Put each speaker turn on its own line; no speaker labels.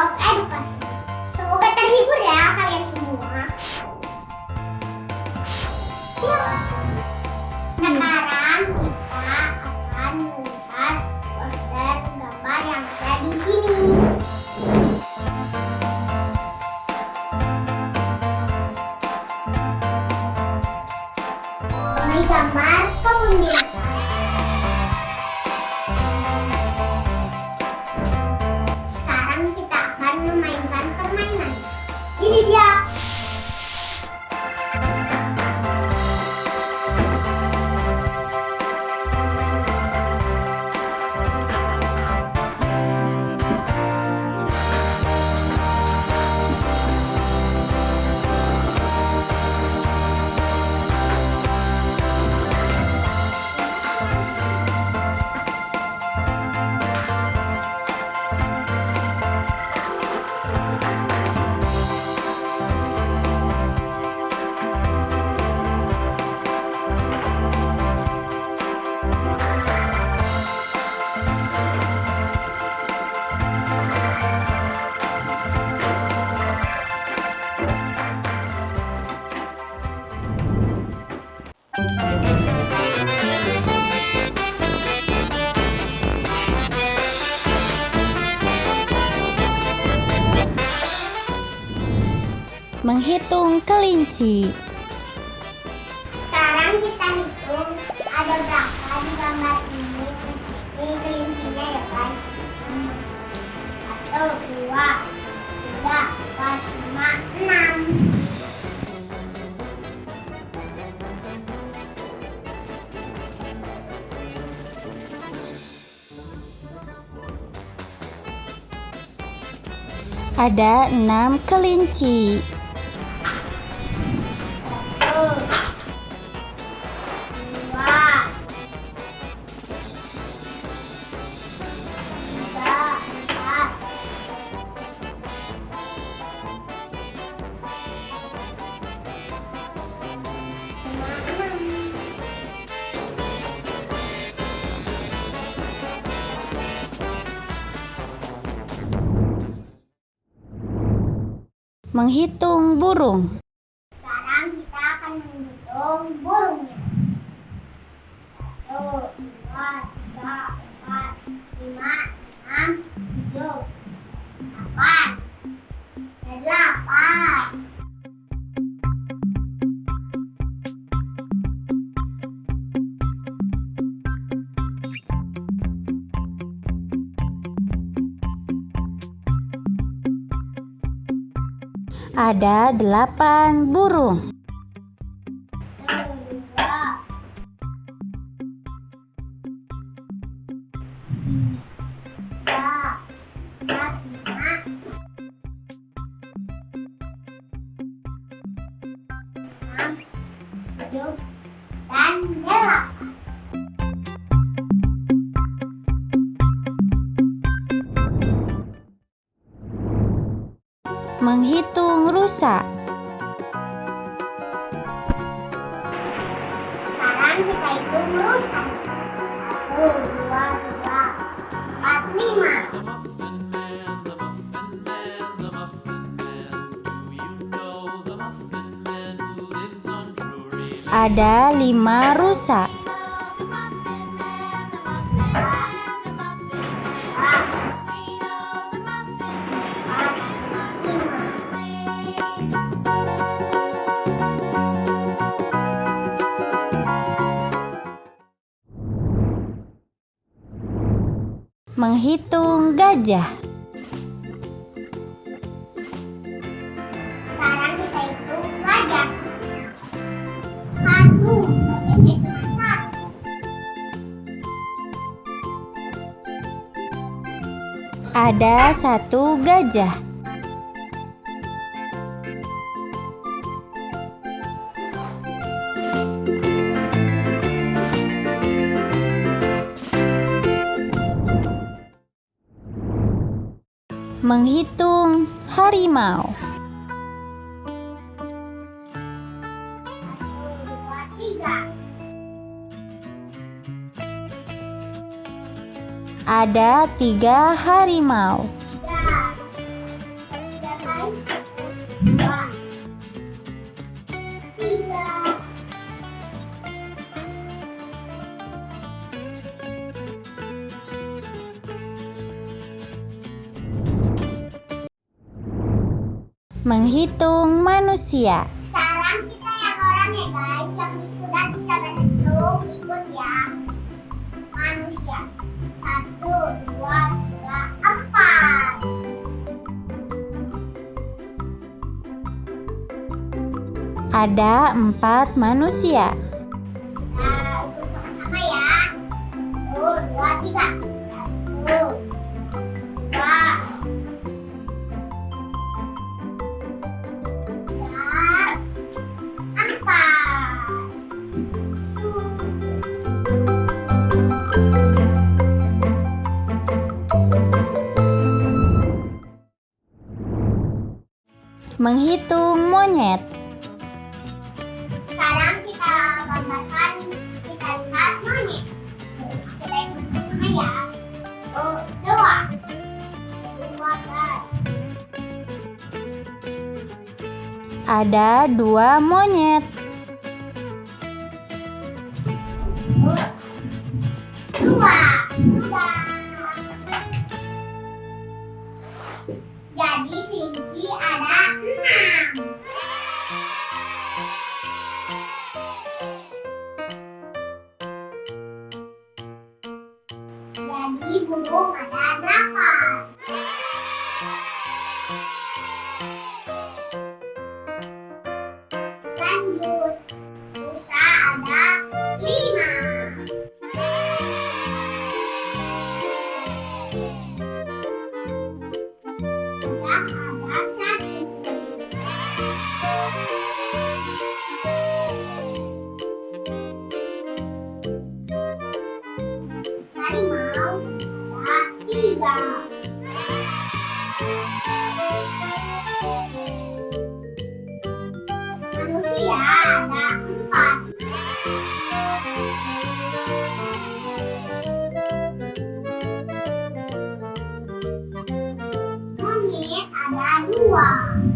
jawab edukasi. Semoga terhibur ya kalian semua. Sekarang kita akan melihat poster gambar yang ada di sini. Ini gambar kebun binatang. Sekarang kita akan memainkan permainan. Ini dia.
Menghitung kelinci.
Sekarang kita hitung ada berapa di gambar ini. Ini kelincinya ya guys. 1, 2, 3, 4, 5, 6.
Ada 6 kelinci.
1, 2, 3, 4.
Menghitung burung.
Sekarang kita akan menghitung burungnya. 1, 2, 3, 4, 5, 6, 7, 8. Ada 8.
Ada 8 burung.
1, 2, 3, 4, 5, 6, 7, dan 8.
Menghitung rusa.
Sekarang kita hitung rusa. 1, 2, 3, 4, 5.
Ada 5 rusa. Menghitung gajah.
Sekarang kita hitung gajah. 1, gajahnya cuma 1.
Ada 1 gajah. Menghitung harimau.
1, 2, 3.
Ada 3 harimau.
3.
Menghitung manusia.
Sekarang kita yang orang ya guys, yang sudah bisa berhitung, ikut ya. Manusia. 1, 2, 3, 4.
Ada 4 manusia.
Kita hitung sama-sama ya. 1, 2, 3. 1, 2, 4.
Menghitung monyet.
Sekarang kita gambarkan, kita lihat monyet. Kita hitung sama ya. 2. 2 guys.
Ada 2 monyet.
2. Sudah. Jadi kelinci ada 6. Jadi burung ada 8. Lanjut, rusa ada 5. Gajah ada 1. Harimau ada 3. Manusia ada 4. Monyet ada 2.